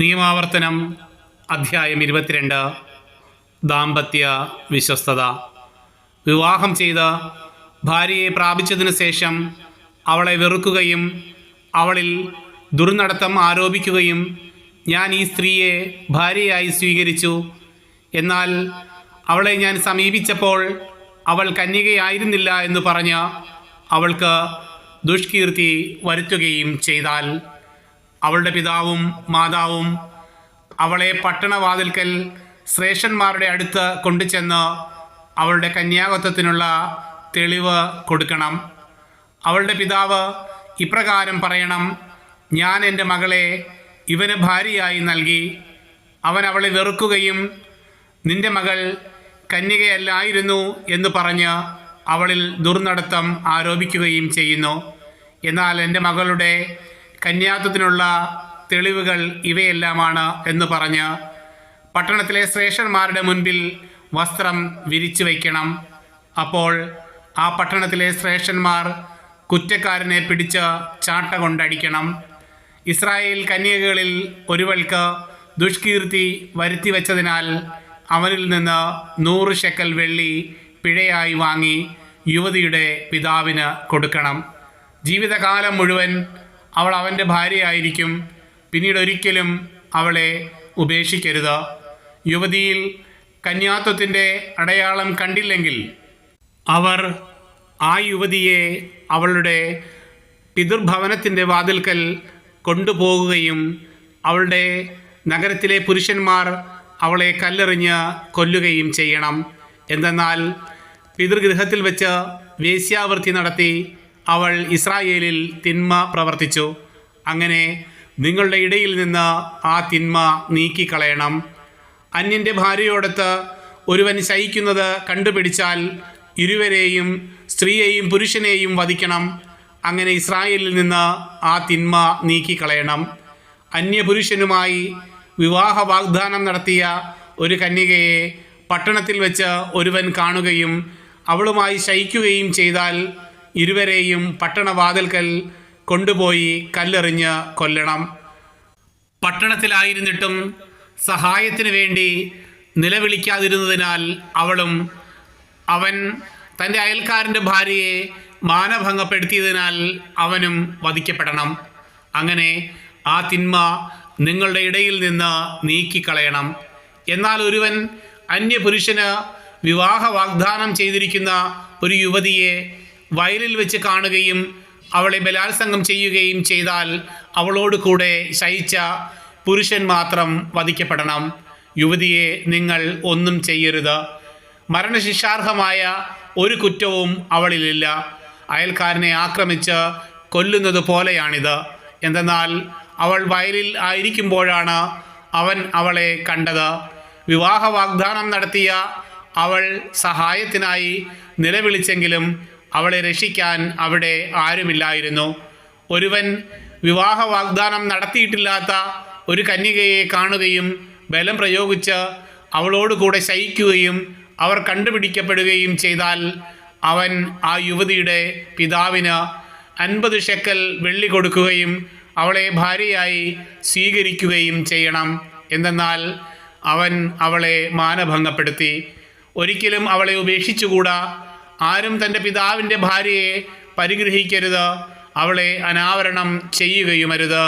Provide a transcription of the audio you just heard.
നിയമാവർത്തനം അധ്യായം 22. ദാമ്പത്യ വിശ്വസ്തത. വിവാഹം ചെയ്ത് ഭാര്യയെ പ്രാപിച്ചതിനു ശേഷം അവളെ വെറുക്കുകയും അവളിൽ ദുർനടത്തം ആരോപിക്കുകയും ഞാൻ ഈ സ്ത്രീയെ ഭാര്യയായി സ്വീകരിച്ചു, എന്നാൽ അവളെ ഞാൻ സമീപിച്ചപ്പോൾ അവൾ കന്യകയായിരുന്നില്ല എന്ന് പറഞ്ഞ് അവൾക്ക് ദുഷ്കീർത്തി വരുത്തുകയും ചെയ്താൽ, അവളുടെ പിതാവും മാതാവും അവളെ പട്ടണവാതിൽക്കൽ ശ്രേഷ്ഠന്മാരുടെ അടുത്ത് കൊണ്ടുചെന്ന് അവളുടെ കന്യാകത്വത്തിനുള്ള തെളിവ് കൊടുക്കണം. അവളുടെ പിതാവ് ഇപ്രകാരം പറയണം: ഞാൻ എൻ്റെ മകളെ ഇവന് ഭാര്യയായി നൽകി. അവൻ അവളെ വെറുക്കുകയും നിന്റെ മകൾ കന്യകയല്ലായിരുന്നു എന്ന് പറഞ്ഞ് അവളിൽ ദുർനടത്തം ആരോപിക്കുകയും ചെയ്യുന്നു. എന്നാൽ എൻ്റെ മകളുടെ കന്യാത്വത്തിനുള്ള തെളിവുകൾ ഇവയെല്ലാമാണ് എന്ന് പറഞ്ഞ് പട്ടണത്തിലെ ശ്രേഷ്ഠന്മാരുടെ മുൻപിൽ വസ്ത്രം വിരിച്ചു വയ്ക്കണം. അപ്പോൾ ആ പട്ടണത്തിലെ ശ്രേഷ്ഠന്മാർ കുറ്റക്കാരനെ പിടിച്ച് ചാട്ട കൊണ്ടടിക്കണം. ഇസ്രായേൽ കന്യകകളിൽ ഒരുവൾക്ക് ദുഷ്കീർത്തി വരുത്തി വച്ചതിനാൽ അവനിൽ നിന്ന് 100 ശെക്കൽ വെള്ളി പിഴയായി വാങ്ങി യുവതിയുടെ പിതാവിന് കൊടുക്കണം. ജീവിതകാലം മുഴുവൻ അവൾ അവൻ്റെ ഭാര്യയായിരിക്കും. പിന്നീട് ഒരിക്കലും അവളെ ഉപേക്ഷിക്കരുത്. യുവതിയിൽ കന്യാത്വത്തിൻ്റെ അടയാളം കണ്ടില്ലെങ്കിൽ അവർ ആ യുവതിയെ അവളുടെ പിതൃഭവനത്തിൻ്റെ വാതിൽക്കൽ കൊണ്ടുപോകുകയും അവളുടെ നഗരത്തിലെ പുരുഷന്മാർ അവളെ കല്ലെറിഞ്ഞ് കൊല്ലുകയും ചെയ്യണം. എന്തെന്നാൽ പിതൃഗൃഹത്തിൽ വെച്ച് വേശ്യാവൃത്തി നടത്തി അവൾ ഇസ്രായേലിൽ തിന്മ പ്രവർത്തിച്ചു. അങ്ങനെ നിങ്ങളുടെ ഇടയിൽ നിന്ന് ആ തിന്മ നീക്കിക്കളയണം. അന്യൻ്റെ ഭാര്യയോടൊത്ത് ഒരുവൻ ശയിക്കുന്നത് കണ്ടുപിടിച്ചാൽ ഇരുവരെയും, സ്ത്രീയെയും പുരുഷനെയും വധിക്കണം. അങ്ങനെ ഇസ്രായേലിൽ നിന്ന് ആ തിന്മ നീക്കിക്കളയണം. അന്യപുരുഷനുമായി വിവാഹ വാഗ്ദാനം നടത്തിയ ഒരു കന്യകയെ പട്ടണത്തിൽ വെച്ച് ഒരുവൻ കാണുകയും അവളുമായി ശയിക്കുകയും ചെയ്താൽ ഇരുവരെയും പട്ടണവാതിൽക്കൽ കൊണ്ടുപോയി കല്ലെറിഞ്ഞ് കൊല്ലണം. പട്ടണത്തിലായിരുന്നിട്ടും സഹായത്തിനു വേണ്ടി നിലവിളിക്കാതിരുന്നതിനാൽ അവളും അവൻ തൻ്റെ അയൽക്കാരൻ്റെ ഭാര്യയെ മാനഭംഗപ്പെടുത്തിയതിനാൽ അവനും വധിക്കപ്പെടണം. അങ്ങനെ ആ തിന്മ നിങ്ങളുടെ ഇടയിൽ നിന്ന് നീക്കിക്കളയണം. എന്നാൽ ഒരുവൻ അന്യപുരുഷന് വിവാഹ വാഗ്ദാനം ചെയ്തിരിക്കുന്ന ഒരു യുവതിയെ വയലിൽ വെച്ച് കാണുകയും അവളെ ബലാത്സംഗം ചെയ്യുകയും ചെയ്താൽ അവളോട് കൂടെ ശയിച്ച പുരുഷൻ മാത്രം വധിക്കപ്പെടണം. യുവതിയെ നിങ്ങൾ ഒന്നും ചെയ്യരുത്. മരണശിക്ഷാർഹമായ ഒരു കുറ്റവും അവളിലില്ല. അയൽക്കാരനെ ആക്രമിച്ച് കൊല്ലുന്നത് പോലെയാണിത്. എന്തെന്നാൽ അവൾ വയലിൽ ആയിരിക്കുമ്പോഴാണ് അവൻ അവളെ കണ്ടത്. വിവാഹ വാഗ്ദാനം നടത്തിയ അവൾ സഹായത്തിനായി നിലവിളിച്ചെങ്കിലും അവളെ രക്ഷിക്കാൻ അവിടെ ആരുമില്ലായിരുന്നു. ഒരുവൻ വിവാഹ വാഗ്ദാനം നടത്തിയിട്ടില്ലാത്ത ഒരു കന്യകയെ കാണുകയും ബലം പ്രയോഗിച്ച് അവളോട് കൂടെ ശയിക്കുകയും അവർ കണ്ടുപിടിക്കപ്പെടുകയും ചെയ്താൽ അവൻ ആ യുവതിയുടെ പിതാവിന് 50 ശെക്കൽ വെള്ളി കൊടുക്കുകയും അവളെ ഭാര്യയായി സ്വീകരിക്കുകയും ചെയ്യണം. എന്തെന്നാൽ അവൻ അവളെ മാനഭംഗപ്പെടുത്തി. ഒരിക്കലും അവളെ ഉപേക്ഷിച്ചുകൂടാ. ആരും തൻ്റെ പിതാവിൻ്റെ ഭാര്യയെ പരിഗ്രഹിക്കരുത്. അവളെ അനാവരണം ചെയ്യുകയുമരുത്.